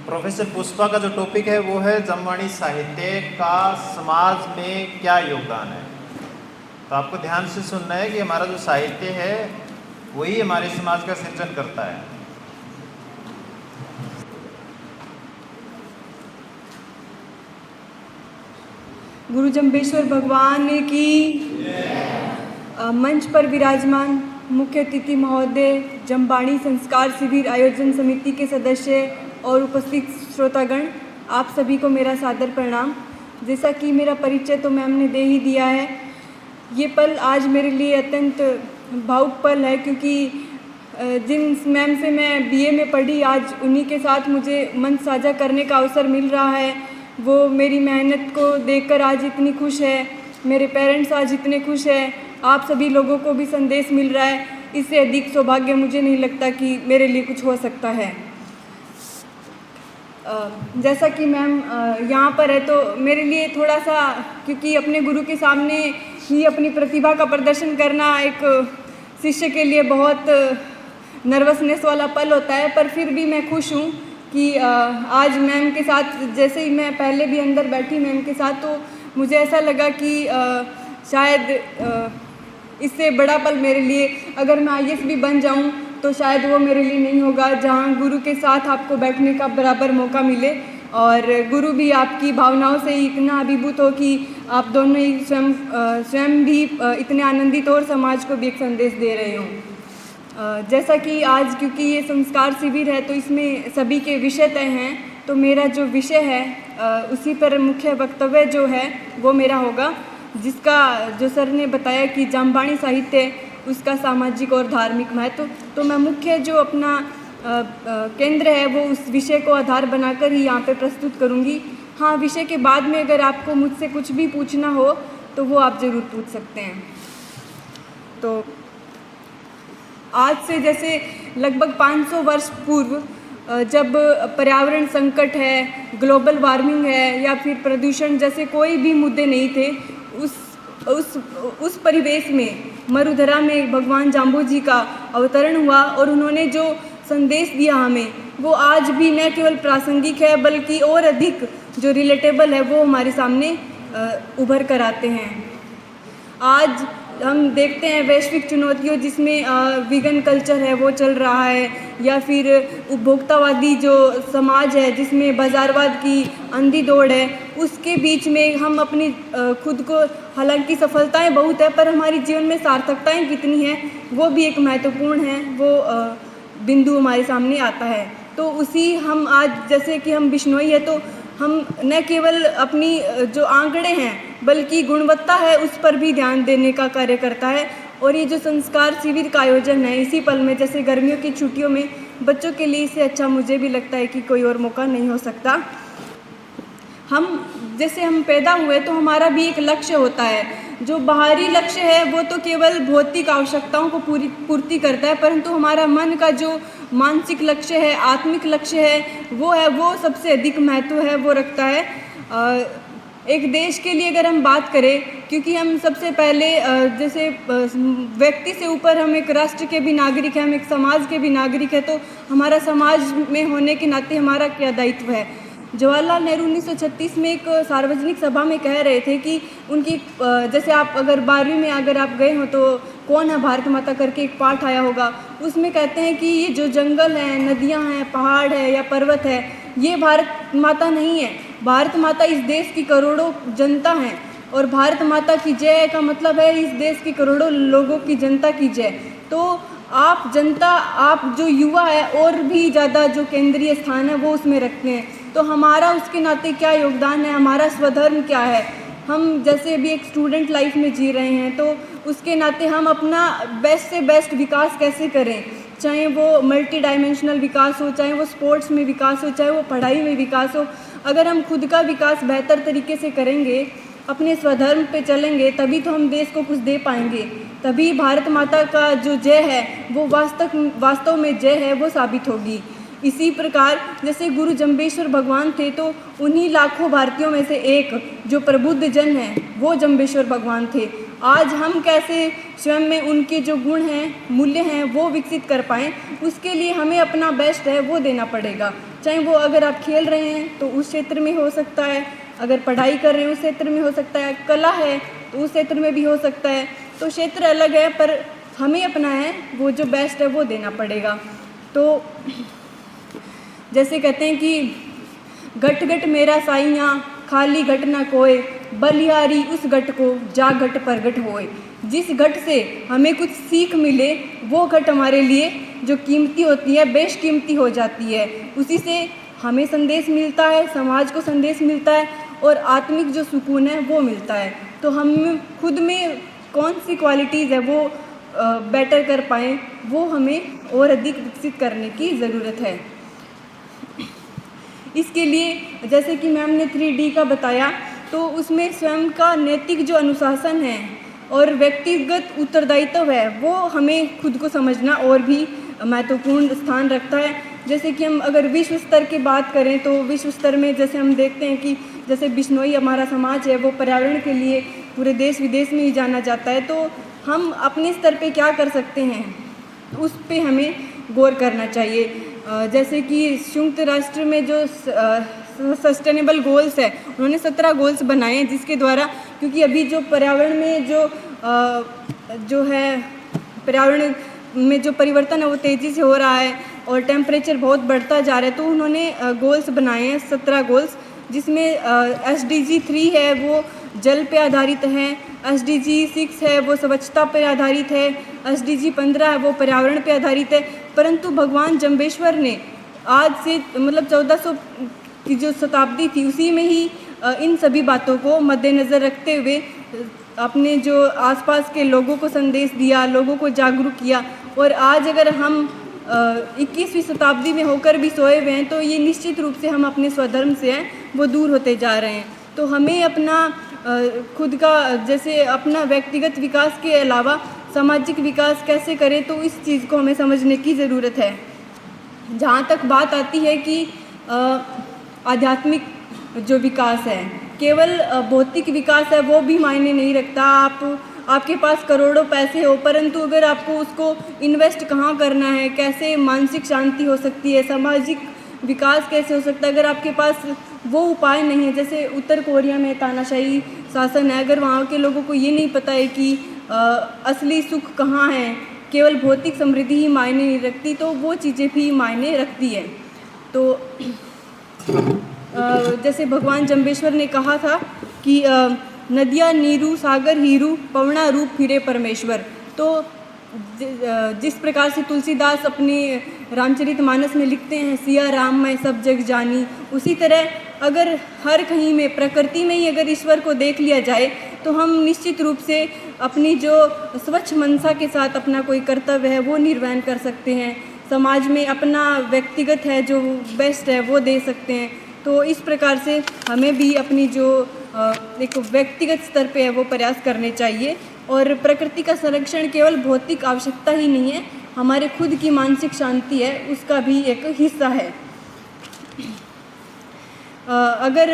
Professor Pushpa का जो topic है वो है जमवाणी साहित्य का समाज में क्या योगदान है। तो आपको ध्यान से सुनना है कि हमारा जो साहित्य है वही हमारे समाज का सृजन करता है। गुरु जम्बेश्वर भगवान की मंच पर विराजमान मुख्य अतिथि महोदय, जमवाणी संस्कार शिविर आयोजन समिति के सदस्य और उपस्थित श्रोतागण, आप सभी को मेरा सादर प्रणाम। जैसा कि मेरा परिचय तो मैम ने दे ही दिया है। ये पल आज मेरे लिए अत्यंत भावुक पल है, क्योंकि जिन मैम से मैं बीए में पढ़ी, आज उन्हीं के साथ मुझे मंच साझा करने का अवसर मिल रहा है। वो मेरी मेहनत को देखकर आज इतनी खुश है, मेरे पेरेंट्स आज इतने खुश हैं, आप सभी लोगों को भी संदेश मिल रहा है। इससे अधिक सौभाग्य मुझे नहीं लगता कि मेरे लिए कुछ हो सकता है। जैसा कि मैम यहाँ पर है तो मेरे लिए थोड़ा सा, क्योंकि अपने गुरु के सामने ही अपनी प्रतिभा का प्रदर्शन करना एक शिष्य के लिए बहुत नर्वसनेस वाला पल होता है, पर फिर भी मैं खुश हूँ कि आज मैम के साथ, जैसे ही मैं पहले भी अंदर बैठी मैम के साथ, तो मुझे ऐसा लगा कि शायद इससे बड़ा पल मेरे लिए, अगर मैं आईएएस भी बन जाऊं तो शायद वो मेरे लिए नहीं होगा, जहां गुरु के साथ आपको बैठने का बराबर मौका मिले और गुरु भी आपकी भावनाओं से इतना अभिभूत हो कि आप दोनों ही स्वयं भी इतने आनंदित हो और समाज को भी एक संदेश दे रहे हों। जैसा कि आज क्योंकि ये संस्कार शिविर है तो इसमें सभी के विषय तय हैं, तो मेरा जो विषय है उसी पर मुख्य वक्तव्य जो है वो मेरा होगा, जिसका जो सर ने बताया कि जमवाणी साहित्य, उसका सामाजिक और धार्मिक महत्व। तो मैं मुख्य जो अपना केंद्र है वो उस विषय को आधार बनाकर ही यहाँ पे प्रस्तुत करूँगी। हाँ, विषय के बाद में अगर आपको मुझसे कुछ भी पूछना हो तो वो आप ज़रूर पूछ सकते हैं। तो आज से जैसे लगभग 500 वर्ष पूर्व, जब पर्यावरण संकट है, ग्लोबल वार्मिंग है या फिर प्रदूषण जैसे कोई भी मुद्दे नहीं थे, उस परिवेश में मरुधरा में भगवान जाम्बू जी का अवतरण हुआ और उन्होंने जो संदेश दिया हमें, वो आज भी न केवल प्रासंगिक है बल्कि और अधिक जो रिलेटेबल है वो हमारे सामने उभर कर आते हैं। आज हम देखते हैं वैश्विक चुनौतियों, जिसमें वीगन कल्चर है वो चल रहा है, या फिर उपभोक्तावादी जो समाज है जिसमें बाज़ारवाद की अंधी दौड़ है, उसके बीच में हम अपनी खुद को, हालांकि सफलताएं बहुत है पर हमारी जीवन में सार्थकताएं कितनी हैं वो भी एक महत्वपूर्ण है, वो बिंदु हमारे सामने आता है। तो उसी हम आज, जैसे कि हम बिश्नोई है तो हम न केवल अपनी जो आंकड़े हैं बल्कि गुणवत्ता है उस पर भी ध्यान देने का कार्य करता है। और ये जो संस्कार शिविर का आयोजन है इसी पल में, जैसे गर्मियों की छुट्टियों में, बच्चों के लिए इससे अच्छा मुझे भी लगता है कि कोई और मौका नहीं हो सकता। जैसे हम पैदा हुए तो हमारा भी एक लक्ष्य होता है। जो बाहरी लक्ष्य है वो तो केवल भौतिक आवश्यकताओं को पूर्ति करता है, परंतु हमारा मन का जो मानसिक लक्ष्य है, आत्मिक लक्ष्य है, वो सबसे अधिक महत्व है, वो रखता है। एक देश के लिए अगर हम बात करें, क्योंकि हम सबसे पहले जैसे व्यक्ति से ऊपर हम एक राष्ट्र के भी नागरिक हैं, हम एक समाज के भी नागरिक हैं, तो हमारा समाज में होने के नाते हमारा क्या दायित्व है। जवाहरलाल नेहरू 1936 में एक सार्वजनिक सभा में कह रहे थे कि उनकी, जैसे आप अगर 12वीं में अगर आप गए हो तो कौन है भारत माता करके एक पाठ आया होगा, उसमें कहते हैं कि ये जो जंगल हैं, नदियां हैं, पहाड़ है या पर्वत है, ये भारत माता नहीं है। भारत माता इस देश की करोड़ों जनता हैं, और भारत माता की जय का मतलब है इस देश की करोड़ों लोगों की जनता की जय। तो आप जनता, आप जो युवा है और भी ज़्यादा जो केंद्रीय स्थान है वो उसमें रखते हैं। तो हमारा उसके नाते क्या योगदान है, हमारा स्वधर्म क्या है। हम जैसे अभी एक स्टूडेंट लाइफ में जी रहे हैं तो उसके नाते हम अपना बेस्ट से बेस्ट विकास कैसे करें, चाहे वो मल्टी डायमेंशनल विकास हो, चाहे वो स्पोर्ट्स में विकास हो, चाहे वो पढ़ाई में विकास हो। अगर हम खुद का विकास बेहतर तरीके से करेंगे, अपने स्वधर्म पे चलेंगे, तभी तो हम देश को कुछ दे पाएंगे, तभी भारत माता का जो जय है वो वास्तव में जय है वो साबित होगी। इसी प्रकार जैसे गुरु जम्बेश्वर भगवान थे तो उन्हीं लाखों भारतीयों में से एक जो प्रबुद्ध जन हैं वो जम्बेश्वर भगवान थे। आज हम कैसे स्वयं में उनके जो गुण हैं, मूल्य हैं, वो विकसित कर पाएँ, उसके लिए हमें अपना बेस्ट है वो देना पड़ेगा। चाहे वो अगर आप खेल रहे हैं तो उस क्षेत्र में हो सकता है, अगर पढ़ाई कर रहे हैं उस क्षेत्र में हो सकता है, कला है तो उस क्षेत्र में भी हो सकता है। तो क्षेत्र अलग है पर हमें अपना है वो जो बेस्ट है वो देना पड़ेगा। तो जैसे कहते हैं कि घट घट मेरा साइयाँ खाली घट ना कोय, बलिहारी उस घट को जा घट प्रगट होए। जिस घट से हमें कुछ सीख मिले वो घट हमारे लिए जो कीमती होती है बेशकीमती हो जाती है। उसी से हमें संदेश मिलता है, समाज को संदेश मिलता है और आत्मिक जो सुकून है वो मिलता है। तो हम खुद में कौन सी क्वालिटीज़ है वो बेटर कर पाएँ, वो हमें और अधिक विकसित करने की ज़रूरत है। इसके लिए जैसे कि मैम ने 3D का बताया, तो उसमें स्वयं का नैतिक जो अनुशासन है और व्यक्तिगत उत्तरदायित्व है वो हमें खुद को समझना और भी महत्वपूर्ण स्थान रखता है। जैसे कि हम अगर विश्व स्तर की बात करें तो विश्व स्तर में जैसे हम देखते हैं कि जैसे बिश्नोई हमारा समाज है वो पर्यावरण के लिए पूरे देश विदेश में ही जाना जाता है। तो हम अपने स्तर पे क्या कर सकते हैं उस पे हमें गौर करना चाहिए। जैसे कि संयुक्त राष्ट्र में जो सस्टेनेबल गोल्स है उन्होंने 17 गोल्स बनाए हैं, जिसके द्वारा क्योंकि अभी जो पर्यावरण में जो है पर्यावरण में जो परिवर्तन है वो तेज़ी से हो रहा है और टेम्परेचर बहुत बढ़ता जा रहा है। तो उन्होंने गोल्स बनाए हैं 17 गोल्स, जिसमें SDG 3 है वो जल पे आधारित है, SDG 6 है वो स्वच्छता पर आधारित है, SDG 15 है वो पर्यावरण पे आधारित है। परंतु भगवान जम्बेश्वर ने आज से मतलब 1400 की जो शताब्दी थी उसी में ही इन सभी बातों को मद्देनज़र रखते हुए अपने जो आसपास के लोगों को संदेश दिया, लोगों को जागरूक किया। और आज अगर हम 21वीं शताब्दी में होकर भी सोए हुए हैं तो ये निश्चित रूप से हम अपने स्वधर्म से हैं वो दूर होते जा रहे हैं। तो हमें अपना खुद का जैसे अपना व्यक्तिगत विकास के अलावा सामाजिक विकास कैसे करें तो इस चीज़ को हमें समझने की ज़रूरत है। जहाँ तक बात आती है कि आध्यात्मिक जो विकास है, केवल भौतिक विकास है वो भी मायने नहीं रखता। आपके पास करोड़ों पैसे हो परंतु अगर आपको उसको इन्वेस्ट कहाँ करना है, कैसे मानसिक शांति हो सकती है, सामाजिक विकास कैसे हो सकता है, अगर आपके पास वो उपाय नहीं है। जैसे उत्तर कोरिया में तानाशाही शासन है, अगर वहाँ के लोगों को ये नहीं पता है कि असली सुख कहाँ है, केवल भौतिक समृद्धि ही मायने नहीं रखती, तो वो चीज़ें भी मायने रखती है। तो जैसे भगवान जम्बेश्वर ने कहा था कि नदिया नीरू सागर हीरू पवना रूप फिरे परमेश्वर। तो जिस प्रकार से तुलसीदास अपने रामचरितमानस में लिखते हैं सिया राम मैं सब जग जानी, उसी तरह अगर हर कहीं में प्रकृति में ही अगर ईश्वर को देख लिया जाए तो हम निश्चित रूप से अपनी जो स्वच्छ मनसा के साथ अपना कोई कर्तव्य है वो निर्वहन कर सकते हैं, समाज में अपना व्यक्तिगत है जो बेस्ट है वो दे सकते हैं। तो इस प्रकार से हमें भी अपनी जो एक व्यक्तिगत स्तर पे है वो प्रयास करने चाहिए। और प्रकृति का संरक्षण केवल भौतिक आवश्यकता ही नहीं है, हमारे खुद की मानसिक शांति है उसका भी एक हिस्सा है। अगर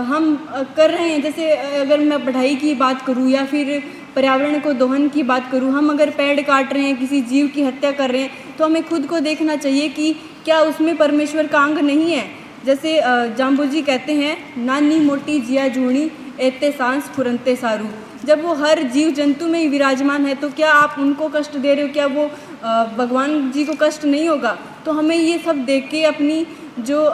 हम कर रहे हैं, जैसे अगर मैं पढ़ाई की बात करूं या फिर पर्यावरण को दोहन की बात करूं, हम अगर पेड़ काट रहे हैं, किसी जीव की हत्या कर रहे हैं, तो हमें खुद को देखना चाहिए कि क्या उसमें परमेश्वर का अंग नहीं है। जैसे जाम्बू जी कहते हैं नानी मोटी जिया जूणी एते सांस फुरंते सारू। जब वो हर जीव जंतु में ही विराजमान है तो क्या आप उनको कष्ट दे रहे हो, क्या वो भगवान जी को कष्ट नहीं होगा। तो हमें ये सब देख के अपनी जो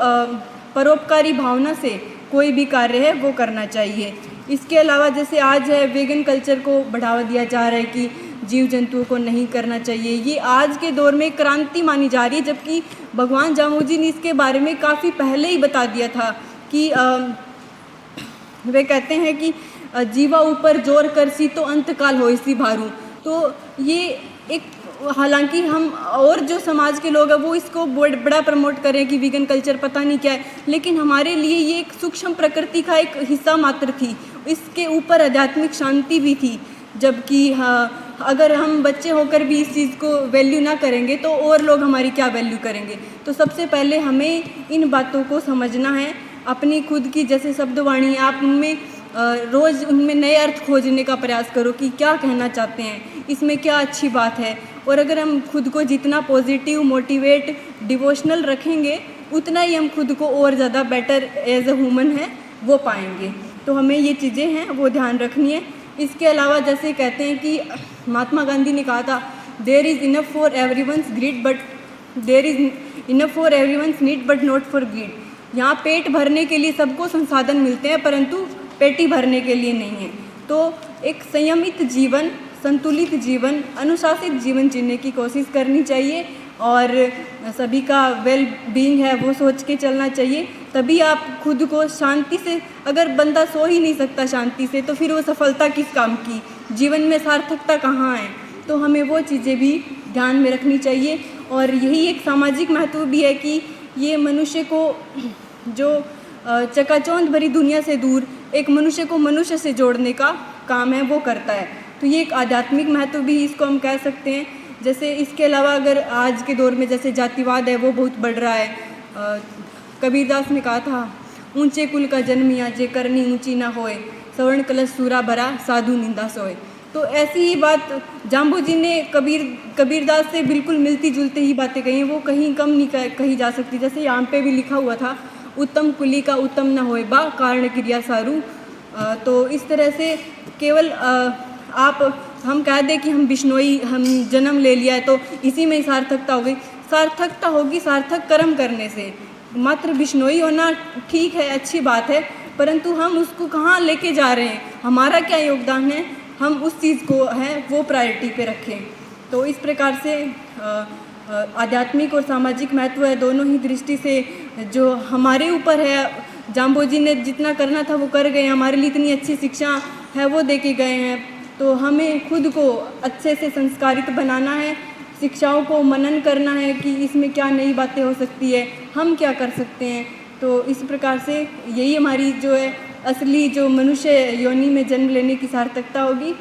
परोपकारी भावना से कोई भी कार्य है वो करना चाहिए। इसके अलावा जैसे आज है वेगन कल्चर को बढ़ावा दिया जा रहा है कि जीव जंतुओं को नहीं करना चाहिए, ये आज के दौर में क्रांति मानी जा रही है, जबकि भगवान जाम्बू जी ने इसके बारे में काफ़ी पहले ही बता दिया था कि वे कहते हैं कि जीवा ऊपर जोर करसी तो अंतकाल हो इसी भारू। तो ये एक, हालांकि हम और जो समाज के लोग हैं वो इसको बड़ा प्रमोट करें कि वीगन कल्चर पता नहीं क्या है, लेकिन हमारे लिए ये एक सूक्ष्म प्रकृति का एक हिस्सा मात्र थी, इसके ऊपर आध्यात्मिक शांति भी थी। जबकि हाँ, अगर हम बच्चे होकर भी इस चीज़ को वैल्यू ना करेंगे तो और लोग हमारी क्या वैल्यू करेंगे। तो सबसे पहले हमें इन बातों को समझना है, अपनी खुद की जैसे शब्दवाणी आप उनमें रोज़ उनमें नए अर्थ खोजने का प्रयास करो कि क्या कहना चाहते हैं, इसमें क्या अच्छी बात है। और अगर हम खुद को जितना पॉजिटिव, मोटिवेट, डिवोशनल रखेंगे, उतना ही हम खुद को और ज़्यादा बेटर एज अ ह्यूमन है वो पाएंगे। तो हमें ये चीज़ें हैं वो ध्यान रखनी है। इसके अलावा जैसे कहते हैं कि महात्मा गांधी ने कहा था, there is enough for everyone's greed but there is enough for everyone's need but not for greed. यहाँ पेट भरने के लिए सबको संसाधन मिलते हैं, परंतु पेटी भरने के लिए नहीं है। तो एक संयमित जीवन, संतुलित जीवन, अनुशासित जीवन जीने की कोशिश करनी चाहिए और सभी का वेल बीइंग है वो सोच के चलना चाहिए। तभी आप खुद को शांति से, अगर बंदा सो ही नहीं सकता शांति से, तो फिर वो सफलता किस काम की, जीवन में सार्थकता कहाँ है। तो हमें वो चीज़ें भी ध्यान में रखनी चाहिए। और यही एक सामाजिक महत्व भी है कि ये मनुष्य को जो चकाचौंध भरी दुनिया से दूर एक मनुष्य को मनुष्य से जोड़ने का काम है वो करता है। तो ये एक आध्यात्मिक महत्व भी इसको हम कह सकते हैं। जैसे इसके अलावा अगर आज के दौर में जैसे जातिवाद है वो बहुत बढ़ रहा है। कबीरदास ने कहा था, ऊंचे कुल का जन्मिया जे करनी ऊंची ना होए, सवर्ण कलश सूरा भरा साधु निंदा सोए। तो ऐसी ही बात जाम्बू जी ने कबीरदास से बिल्कुल मिलती जुलती ही बातें कही हैं, वो कहीं कम नहीं कही जा सकती। जैसे यहाँ पे भी लिखा हुआ था, उत्तम कुली का उत्तम न होए बा कारण क्रिया सारू। तो इस तरह से केवल हम कह दें कि हम बिश्नोई, हम जन्म ले लिया है तो इसी में ही सार्थकता हो गई। सार्थकता होगी सार्थक कर्म करने से। मात्र बिश्नोई होना ठीक है, अच्छी बात है, परंतु हम उसको कहाँ लेके जा रहे हैं, हमारा क्या योगदान है, हम उस चीज़ को है वो प्रायोरिटी पे रखें। तो इस प्रकार से आध्यात्मिक और सामाजिक महत्व है दोनों ही दृष्टि से जो हमारे ऊपर है। जाम्बो जी ने जितना करना था वो कर गए, हमारे लिए इतनी अच्छी शिक्षा है वो दे के गए हैं। तो हमें खुद को अच्छे से संस्कारित बनाना है, शिक्षाओं को मनन करना है कि इसमें क्या नई बातें हो सकती है, हम क्या कर सकते हैं। तो इस प्रकार से यही हमारी जो है असली जो मनुष्य योनि में जन्म लेने की सार्थकता होगी।